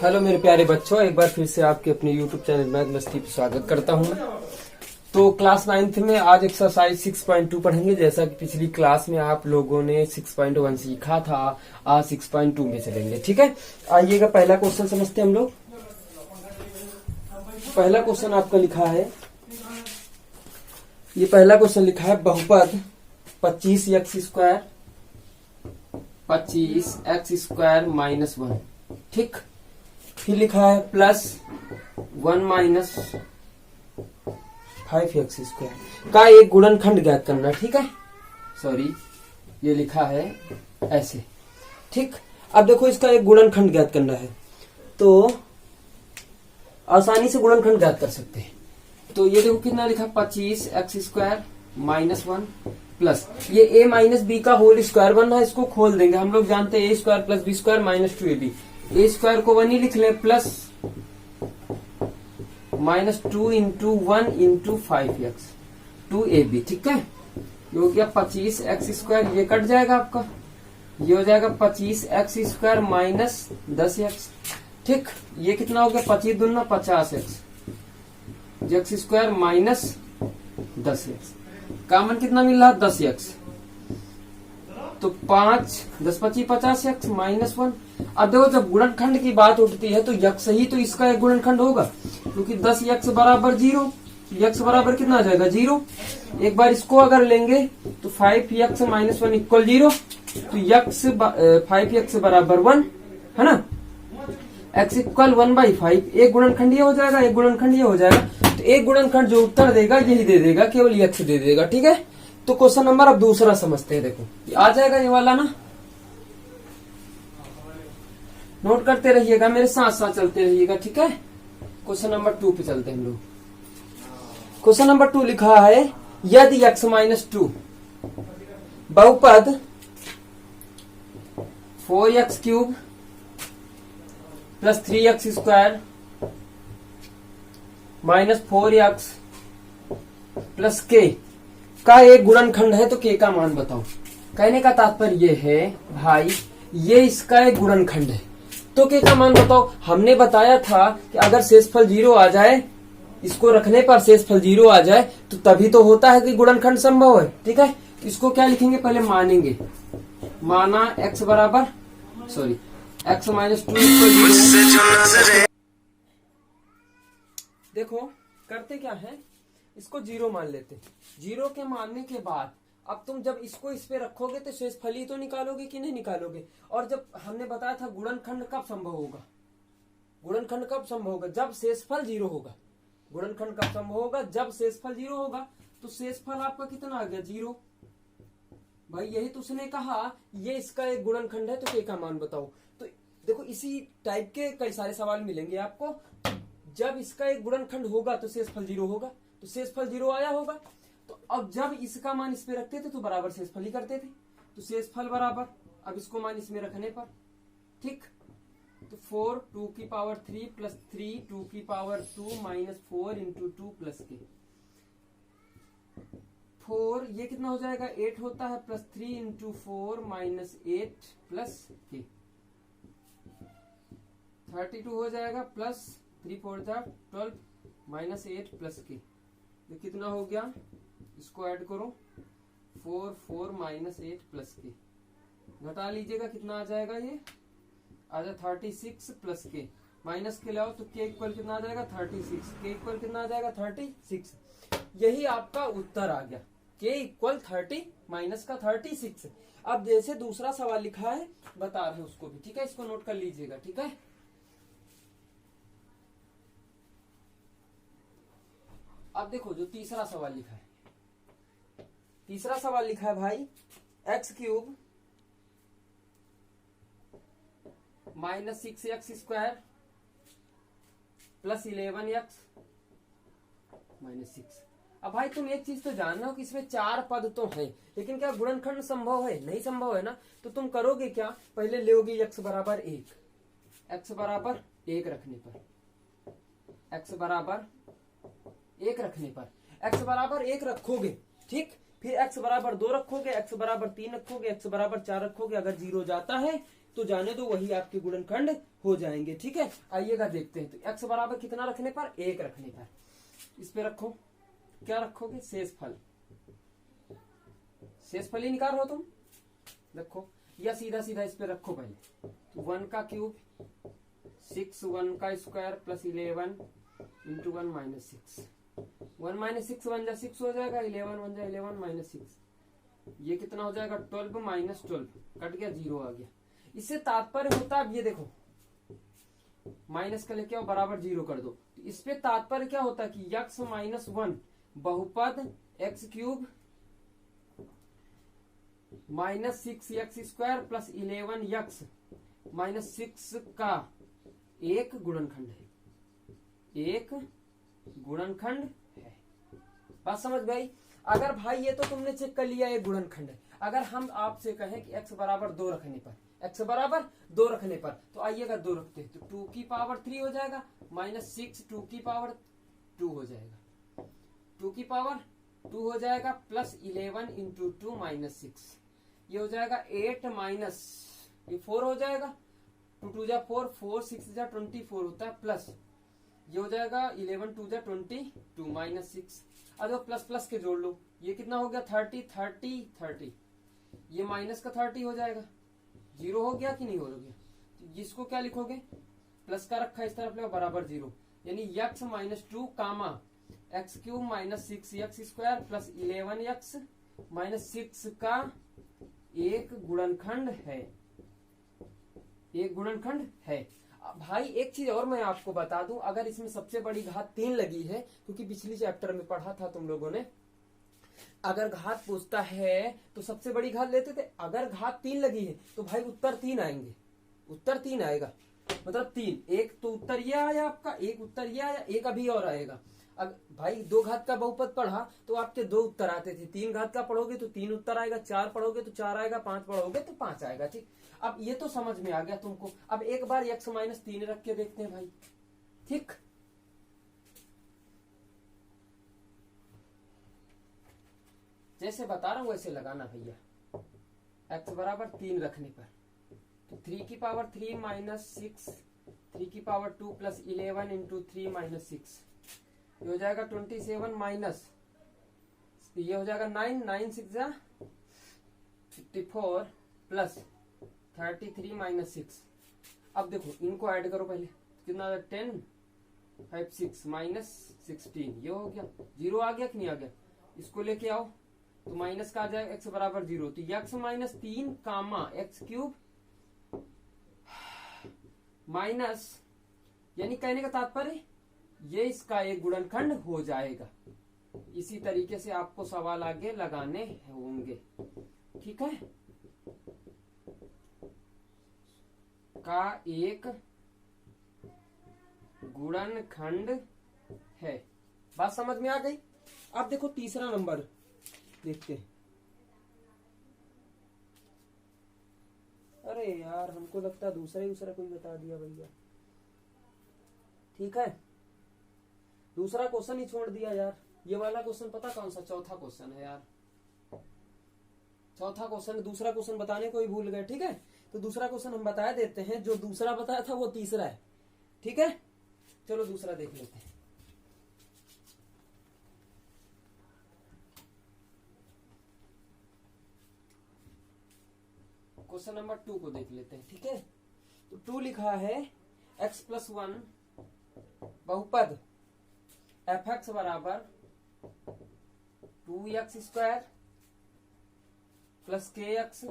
Hello मेरे प्यारे बच्चों, एक बार फिर से आपके अपने यूट्यूब चैनल मैथ मस्ती पे स्वागत करता हूँ। तो क्लास 9th में आज एक्सरसाइज 6.2 पढ़ेंगे। जैसा कि पिछली क्लास में आप लोगों ने 6.1 सीखा था, आज 6.2 में चलेंगे। ठीक है, आइएगा पहला क्वेश्चन समझते हैं हम लोग। पहला क्वेश्चन आपका लिखा है, ये पहला क्वेश्चन लिखा है बहुपद 25x² -1। ठीक, फिर लिखा है +1 -5x² का एक गुणनखंड ज्ञात करना। ठीक है, सॉरी ये लिखा है ऐसे। ठीक, अब देखो इसका एक गुणनखंड ज्ञात करना है तो आसानी से गुणनखंड ज्ञात कर सकते हैं। तो ये देखो कितना लिखा, 25x² -1 प्लस ये a माइनस बी का होल स्क्वायर बन रहा है। इसको खोल देंगे, हम लोग जानते हैं a² + b² -2ab। a² को 1 ही लिख ले, प्लस -2 × 1 × 5x 2ab। ठीक है, ये हो गया 25x²। ये कट जाएगा आपका, ये हो जाएगा 25x² - 10x। ठीक, ये कितना हो गया, 25 दूना 50x x² - 10x। कॉमन कितना मिल रहा, 10x। तो 5 10 25 50x -1। अब देखो जब गुणनखंड की बात उठती है तो x ही तो इसका एक गुणनखंड होगा, क्योंकि 10x = 0। x बराबर कितना आ जाएगा, 0। एक बार इसको अगर लेंगे तो 5x - 1 = 0। तो 5x = 1 है ना। x = 1/5। एक गुणनखंड ये हो जाएगा, एक गुणनखंड ये हो जाएगा। तो एक गुणनखंड जो उत्तर देगा यही दे देगा, केवल x दे देगा। ठीक है, तो क्वेश्चन नंबर अब दूसरा समझते हैं। देखो आ जाएगा ये वाला ना, नोट करते रहिएगा, मेरे साथ साथ चलते रहिएगा। ठीक है, क्वेश्चन नंबर 2 पे चलते हैं हम लोग। क्वेश्चन नंबर 2 लिखा है, यदि x - 2 बहुपद 4x³ + 3x² -4x + k का एक गुणनखंड है तो k का मान बताओ। कहने का तात्पर्य ये है भाई, ये इसका एक गुणनखंड है तो k का मान बताओ। हमने बताया था कि अगर शेषफल 0 आ जाए, इसको रखने पर शेषफल 0 आ जाए तो तभी तो होता है कि गुणनखंड संभव है। ठीक है, इसको क्या लिखेंगे, पहले मानेंगे। माना x - 2 = 0। देखो करते क्या है, इसको 0 मान लेते। 0 के मानने के बाद अब तुम जब इसको इस पे रखोगे तो शेषफल ही तो निकालोगे कि नहीं निकालोगे। और जब हमने बताया था गुणनखंड कब संभव होगा, गुणनखंड कब संभव होगा, जब शेषफल 0 होगा। गुणनखंड कब संभव होगा, जब शेषफल 0 होगा। तो शेषफल आपका कितना आ गया, 0। भाई यही तो उसने कहा, ये इसका एक गुणनखंड है तो k का मान बताओ। तो देखो इसी टाइप के कई सारे सवाल मिलेंगे आपको। जब इसका एक गुणनखंड होगा तो शेषफल 0 होगा, तो शेषफल 0 आया होगा। तो अब जब इसका मान इस पे रखते थे तो बराबर शेषफल ही करते थे। तो शेषफल बराबर, अब इसको मान इसमें रखने पर, ठीक, तो 4 2 की पावर 3 + 3 2 की पावर 2 -4 × 2 + k 4। ये कितना हो जाएगा, 8 होता है, +3 × 4 -8 + k 32 हो जाएगा, प्लस 3 4 12 -8 + k। ये कितना हो गया, इसको ऐड करो, 4 4 -8 + k। घटा लीजिएगा, कितना आ जाएगा, ये आ जाए 36 + k। माइनस के लाओ तो k इक्वल कितना आ जाएगा, 36। k इक्वल कितना आ जाएगा, 36। यही आपका उत्तर आ गया, k इक्वल 30 माइनस का 36। अब जैसे दूसरा सवाल लिखा है बता रहे उसको भी। ठीक है, इसको नोट कर लीजिएगा। ठीक है, अब देखो जो तीसरा सवाल लिखा है, तीसरा सवाल लिखा है भाई, x³ -6x² + 11x - 6। अब भाई तुम एक चीज तो जानना हो कि इसमें 4 पद तो हैं, लेकिन क्या गुणनखंड संभव है, नहीं संभव है ना। तो तुम करोगे क्या, पहले लोगे x = 1, x = 1 रखने पर, x = 1 रखने पर, x = 1 रखोगे। ठीक, फिर x = 2 रखोगे, x = 3 रखोगे, x = 4 रखोगे। अगर 0 जाता है तो जाने दो वही आपके गुणनखंड हो जाएंगे। ठीक है, आइएगा देखते हैं। तो x बराबर कितना रखने पर, 1 रखने पर इस पे रखो, क्या रखोगे, शेषफल। शेषफल ही निकाल हो तुम, रखो, या सीधा सीधा इस पे रखो पहले। तो 1 का क्यूब 6, 1 का square plus 11 into 1 minus 6। 1 minus 6 बन जा 6 हो जाएगा, 11 बन जा 11 माइनस 6, ये कितना हो जाएगा 12 माइनस 12, कट गया 0 आ गया। इससे तात्पर्य होता है, अब ये देखो माइनस का लेके आओ बराबर 0 कर दो। तो इस पे तात्पर्य क्या होता है कि x माइनस 1 बहुपद x cube minus 6x square plus 11x minus 6 का एक गुणनखंड है, एक गुणनखंड है। बात समझ गई। अगर भाई ये तो तुमने चेक कर लिया एक गुणनखंड है, अगर हम आपसे कहें कि x बराबर 2 रखने पर, x बराबर 2 रखने पर, तो आइएगा 2 रखते हैं तो 2 की पावर 3 हो जाएगा, माइनस 6 2 की पावर 2 हो जाएगा, 2 की पावर 2 हो जाएगा, प्लस 11 इंटू 2 माइनस 6, ये हो जाएगा 8 माइनस ये 4 हो जाएगा, 2 2 जा 4, 4 6 जा 24 होता है, प्लस ये हो जाएगा 11 2 जा 22 माइनस 6। अब प्लस प्लस के जोड़ लो, ये कितना हो गया 30 30 30, ये माइनस का 30 हो जाएगा, 0 हो गया कि नहीं हो गया। तो इसको क्या लिखोगे, प्लस का रखा इस तरफ ले बराबर 0, यानी x minus 2 comma x cube minus 6x square plus 11x minus 6 का एक गुणनखंड है, एक गुणनखंड है। भाई एक चीज और मैं आपको बता दूं, अगर इसमें सबसे बड़ी घात 3 लगी है, क्योंकि पिछली चैप्टर में पढ़ा था तुम लोगों ने, अगर घात पूछता है तो सबसे बड़ी घात लेते थे, अगर घात 3 लगी है तो भाई उत्तर 3 आएंगे, उत्तर 3 आएगा, मतलब 3, एक तो उत्तर ये आया आपका, एक उत्तर ये आया, एक अभी और आएगा। अब भाई 2 घात का बहुपद पढ़ा तो आपके 2 उत्तर आते थे, 3 घात का पढ़ोगे तो 3 उत्तर आएगा, 4 पढ़ोगे तो 4 आएगा, 5 पढ़ोगे तो 5 आएगा। ठीक, अब ये तो समझ में आ गया तुमको। अब एक बार x माइनस 3 रख के देखते हैं भाई। ठीक, जैसे बता रहा हूं वैसे लगाना भैया। x बराबर 3 रखने पर तो 3 की पावर 3 माइनस 6, 3 की पावर 2 प्लस 11 इंटू 3 माइनस 6, ये हो जाएगा 27 माइनस ये हो जाएगा 9, 9 6 जा 54 प्लस 33 माइनस 6। अब देखो इनको ऐड करो पहले, कितना 10 5 6 माइनस 16, ये हो गया 0 आ गया कि नहीं आ गया। इसको लेके आओ तो माइनस का आ जाएगा x बराबर 0, तो x माइनस 3 कामा एक्स क्यूब माइनस, यानी कहने का तात्पर्य ये इसका एक गुणनखंड हो जाएगा। इसी तरीके से आपको सवाल आगे लगाने होंगे। ठीक है, का एक गुणनखंड है। बात समझ में आ गई। अब देखो तीसरा नंबर देखते हैं। अरे यार हमको लगता है दूसरा कोई बता दिया भैया। ठीक है, दूसरा क्वेश्चन ही छोड़ दिया यार। ये वाला क्वेश्चन पता कौन सा, चौथा क्वेश्चन है यार, चौथा क्वेश्चन। दूसरा क्वेश्चन बताने को ही भूल गए। ठीक है, तो दूसरा क्वेश्चन हम बता देते हैं, जो दूसरा बताया था वो तीसरा है। ठीक है, चलो दूसरा देख लेते हैं। क्वेश्चन नंबर 2 को देख लेते हैं। ठीक है, तो 2 लिखा है x प्लस 1 बहुपद f(x) बराबर 2x स्क्वायर प्लस kx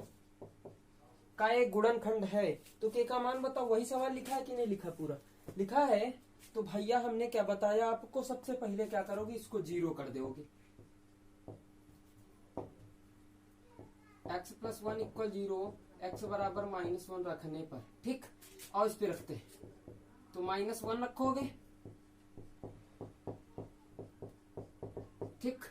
का एक गुणनखंड है। तो k का मान बताओ। वही सवाल लिखा है कि नहीं लिखा, पूरा लिखा है। तो भैया हमने क्या बताया आपको, सबसे पहले क्या करोगे, इसको 0 कर दोगे। x प्लस 1 इक्वल 0, x बराबर -1 रखने पर। ठीक, और इस पे रखते हैं तो -1 रखोगे। ठीक,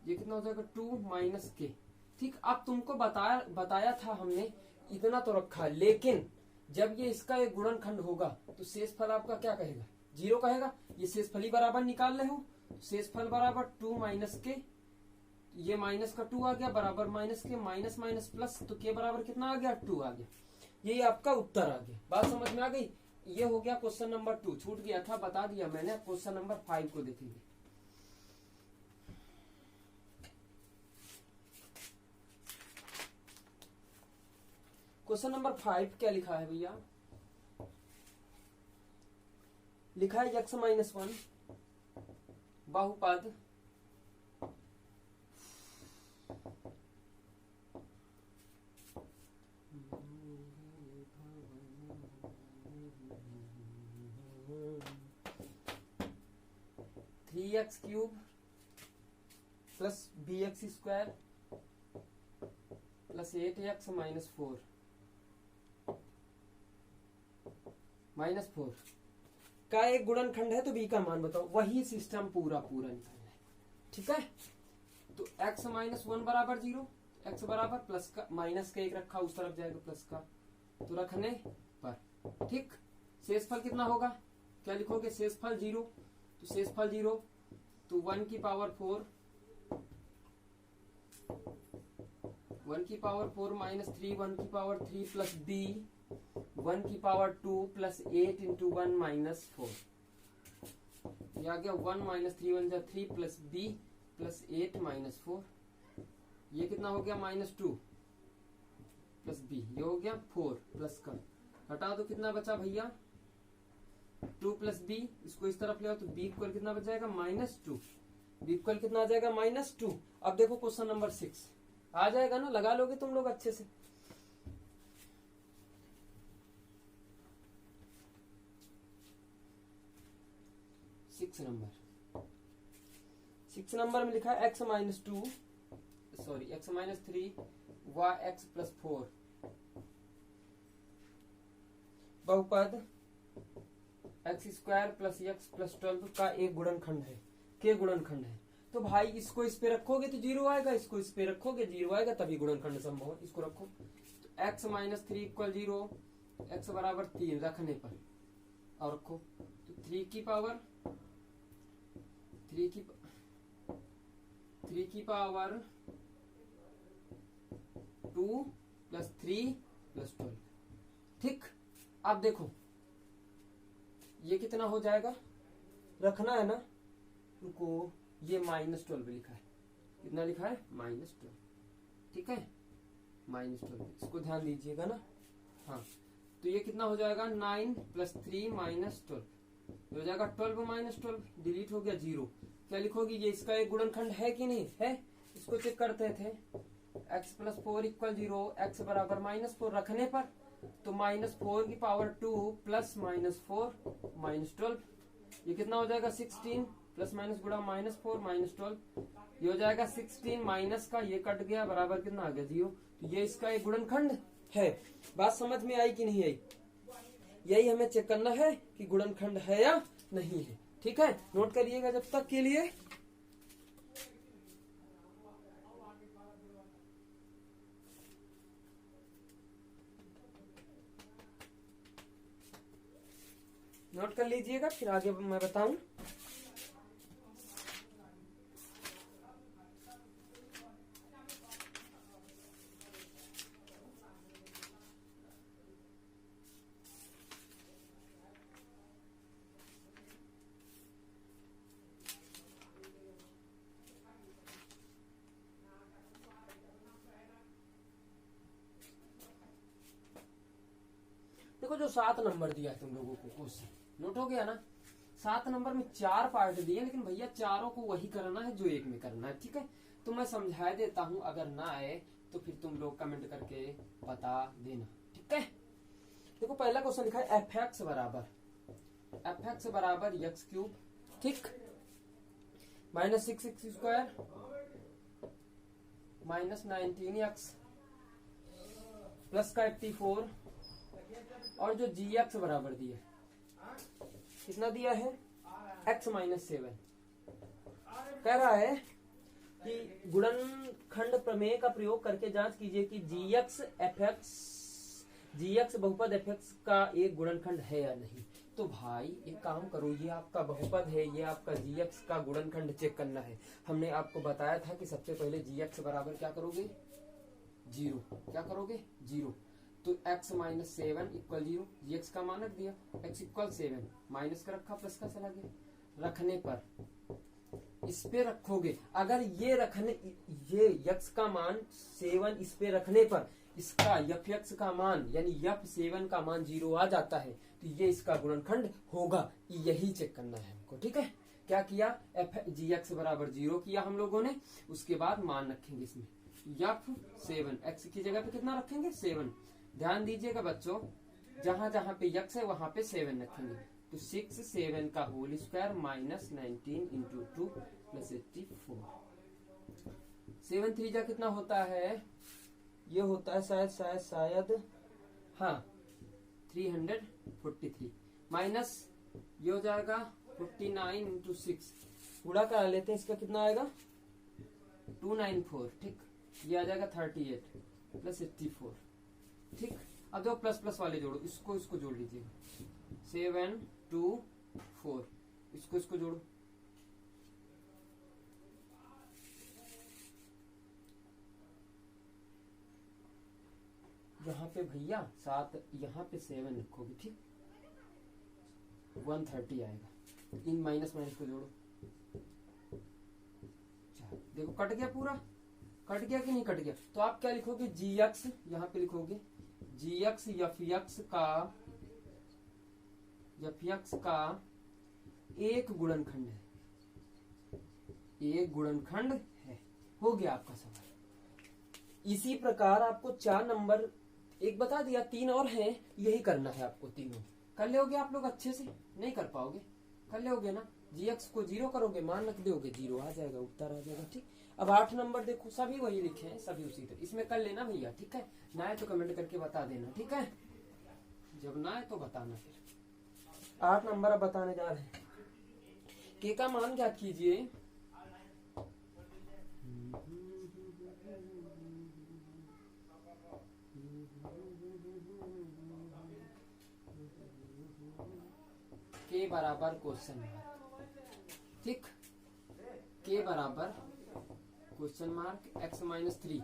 ये कितना हो जाएगा 2 माइनस के। ठीक, अब तुमको बताया था हमने, इतना तो रखा, लेकिन जब ये इसका एक गुणनखंड होगा तो शेषफल आपका क्या कहेगा, 0 कहेगा। ये शेषफल ही बराबर निकाल रहे हो, शेषफल बराबर 2 माइनस के, ये माइनस का 2 आ गया बराबर माइनस के, माइनस माइनस प्लस, तो के बराबर कितना आ गया 2 आ गया। यही आपका उत्तर आ गया। बात समझ में आ गई। ये हो गया क्वेश्चन नंबर 2। छूट गया था, बता दिया मैंने। क्वेश्चन नंबर 5 को देखेंगे। क्वेश्चन नंबर 5 क्या लिखा है भैया? लिखा है x-1 बहुपद three X cube plus B X square plus 8x minus 4 का एक गुणनखंड है, तो बी का मान बताओ। वही सिस्टम पूरा निकालना है, ठीक है। तो x-1 बराबर 0, x बराबर प्लस का माइनस का 1 रखा, उस तरफ जाएगा प्लस का, तो रखने पर ठीक। शेषफल कितना होगा, क्या लिखोगे? शेषफल 0, तो शेषफल 0 तो 1 की पावर 4 माइनस 3 1 की पावर 3 प्लस b 1 की पावर 2 प्लस 8 इंटू 1 माइनस 4। ये आ गया 1 माइनस 3 1 जा 3 प्लस b प्लस 8 माइनस 4। ये कितना हो गया? माइनस 2 प्लस b, ये हो गया 4 प्लस का, हटा दो, कितना बचा भैया? 2 प्लस b, इसको इस तरफ ले आओ तो b इक्वल कितना बच जाएगा? माइनस 2। b इक्वल कितना आ जाएगा? माइनस 2। अब देखो क्वेश्चन नंबर 6 आ जाएगा ना, लगा लोगे तुम लोग अच्छे से। सिक्स नंबर में लिखा है x-3 y x प्लस 4 बहुपद x square plus x plus 12 का एक गुणनखंड है, के गुणनखंड है। तो भाई इसको इस पे रखोगे तो 0 आएगा, इसको इस पे रखोगे 0 आएगा, तभी गुणनखंड संभव है। इसको रखो तो x-3 इक्वल 0, x बराबर 3 रखने पर, और रखो तो 3 की पावर 2 प्लस 3 प्लस 12, ठीक। अब देखो ये कितना हो जाएगा, रखना है ना, रुको, ये -12 लिखा है। कितना लिखा है? -12, ठीक है, -12, इसको ध्यान दीजिएगा ना। हाँ, तो ये कितना हो जाएगा? 9 प्लस 3 -12 हो जाएगा 12 -12, डिलीट हो गया 0। क्या लिखोगी? ये इसका एक गुणनखंड है कि नहीं है, इसको चेक करते थे। x प्लस 4 इक्वल 0, x बराबर -4 रखने पर, तो -4 की पावर 2 प्लस -4 -12, ये कितना हो जाएगा? 16 प्लस माइनस गुणा -4 -12, ये हो जाएगा 16 माइनस का, ये कट गया, बराबर कितना आ गया? 0। तो ये इसका एक गुणनखंड है। बात समझ में आई कि नहीं आई? यही हमें चेक करना है कि गुणनखंड है या नहीं है, ठीक है। नोट करिएगा जब तक के लिए। नोट कर लीजिएगा, फिर आगे मैं बताऊं। देखो जो 7 नंबर दिया है तुम लोगों को क्वेश्चन, नोट हो गया ना। 7 नंबर में 4 पार्ट दिए, लेकिन भैया चारों को वही करना है जो एक में करना है, ठीक है। तो मैं समझा देता हूं, अगर ना आए तो फिर तुम लोग कमेंट करके बता देना, ठीक है। देखो पहला क्वेश्चन लिखा है fx बराबर x क्यूब, ठीक, -6x स्क्वायर -19x प्लस का 84, और जो gx बराबर दिया, कितना दिया है? x-7। कह रहा है कि गुणनखंड प्रमेय का प्रयोग करके जांच कीजिए कि gx बहुपद fx का एक गुणनखंड है या नहीं। तो भाई एक काम करो, ये आपका बहुपद है, ये आपका gx का गुणनखंड चेक करना है। हमने आपको बताया था कि सबसे पहले gx बराबर क्या करोगे, 0। क्या करोगे, 0। तो x माइनस 7 इक्वल 0, gx का मान रख दिया, x इक्वल 7, माइनस का रखा प्लस का चला गया। रखने पर इस पे रखोगे, अगर ये x का मान 7 इस पे रखने पर इसका fx का मान यानी f7 का मान 0 आ जाता है, तो ये इसका गुणनखंड होगा। यही चेक करना है हमको, ठीक है। क्या किया, gx बराबर 0 किया हम लोगों ने। उसके बाद मान रखेंगे इसमें f7, x की जगह पे कितना रखेंगे, 7। ध्यान दीजिएगा बच्चों, जहां जहां पे x है वहां पे 7 रखेंगे। तो 6 7 का whole square minus 19 into 2 plus 84। 7 3 जा कितना होता है, ये होता है शायद हाँ 343 माइनस ये हो जाएगा 49 इंटू 6, पूरा करा लेते हैं, इसका कितना आएगा 294, ठीक। ये आ जाएगा 38 प्लस 84, ठीक। अब जो प्लस प्लस वाले जोड़ो, इसको जोड़ लीजिएगा, 7 2 4, इसको जोड़ो, यहाँ पे भैया 7, यहाँ पे 7 लिखोगे, ठीक। 130 आएगा। इन माइनस माइनस को जोड़ो, देखो कट गया, पूरा कट गया कि नहीं कट गया। तो आप क्या लिखोगे, gx, यहाँ पे लिखोगे gx fx का एक गुणनखंड है, एक गुणनखंड है। हो गया आपका सवाल। इसी प्रकार आपको 4 नंबर एक बता दिया, 3 और हैं, यही करना है आपको। तीनों कर लोगे आप लोग अच्छे से, नहीं कर पाओगे, कर लोगे ना। gx को 0 करोगे, मान रख दोगे, 0 आ जाएगा, उत्तर आ जाएगा, ठीक। अब 8 नंबर देखो, सभी वही लिखे हैं, सभी उसी तरह। इसमें कर लेना भैया, ठीक है। ना है तो कमेंट करके बता देना, ठीक है। जब ना है तो बताना। फिर 8 नंबर अब बताने जा रहे हैं। के का मान ज्ञात कीजिए। के बराबर क्वेश्चन मार्क, ठीक। के बराबर क्वेश्चन मार्क x माइनस 3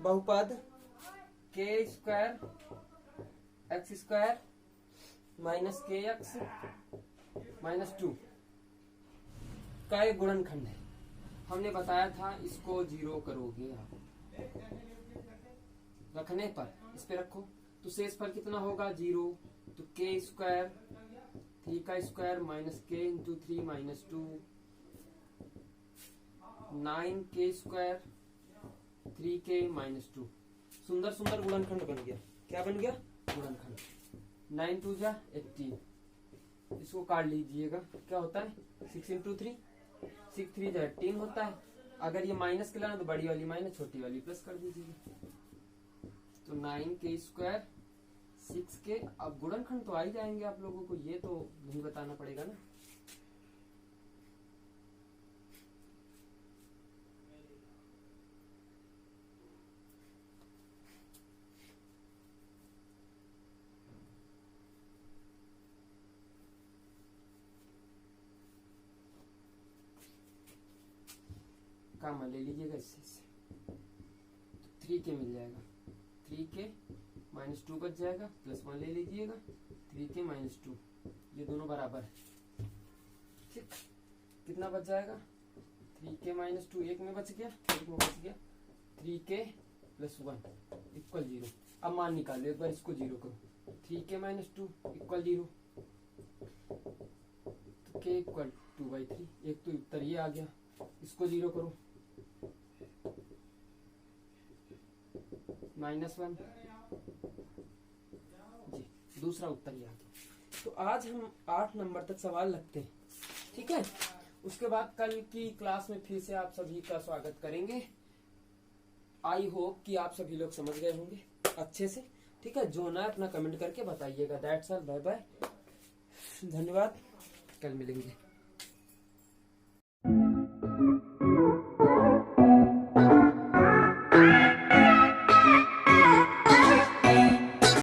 बहुपद के स्क्वायर एक्स स्क्वायर माइनस के एक्स माइनस 2 का एक गुणनखंड है। हमने बताया था इसको 0 करोगे आप, रखने पर इस पे रखो तो शेष पर कितना होगा, 0। तो के स्क्वायर 3 का स्क्वायर माइनस के इंटू 3 माइनस 2, 9 के स्क्वायर 3 के माइनस 2। सुंदर सुंदर गुणनखंड बन गया। क्या बन गया, गुणनखंड। 9 2 जा 18, इसको काट लीजिएगा, क्या होता है 6 इंटू 3, 6 3 जा 18 होता है। अगर ये माइनस के लाना तो बड़ी वाली माइनस, छोटी वाली प्लस कर दीजिएगा। तो 9 के स्क्वायर 6 के, अब गुणनखंड तो आ ही जाएंगे आप लोगों को, ये तो नहीं बताना पड़ेगा ना। काम ले लीजिएगा इससे, तो 3 के मिल जाएगा, 3 के माइनस 2 बच जाएगा, प्लस 1 ले लीजिएगा, 3 के माइनस 2, ये दोनों बराबर है, ठीक। कितना बच जाएगा, 3 के माइनस 2 एक में बच गया, एक में बच गया, 3 के प्लस 1 इक्वल 0। अब मान निकालो, एक बार इसको 0 करो, 3 के माइनस 2 इक्वल 0, तो के इक्वल 2/3, एक तो उत्तर ये आ गया। इसको 0 करो, -1 जी, दूसरा उत्तर ये आ गया। तो आज हम 8 नंबर तक सवाल लगते हैं, ठीक है। उसके बाद कल की क्लास में फिर से आप सभी का स्वागत करेंगे। आई होप कि आप सभी लोग समझ गए होंगे अच्छे से, ठीक है। जो ना अपना कमेंट करके बताइएगा। दैट्स ऑल, बाय बाय, धन्यवाद, कल मिलेंगे।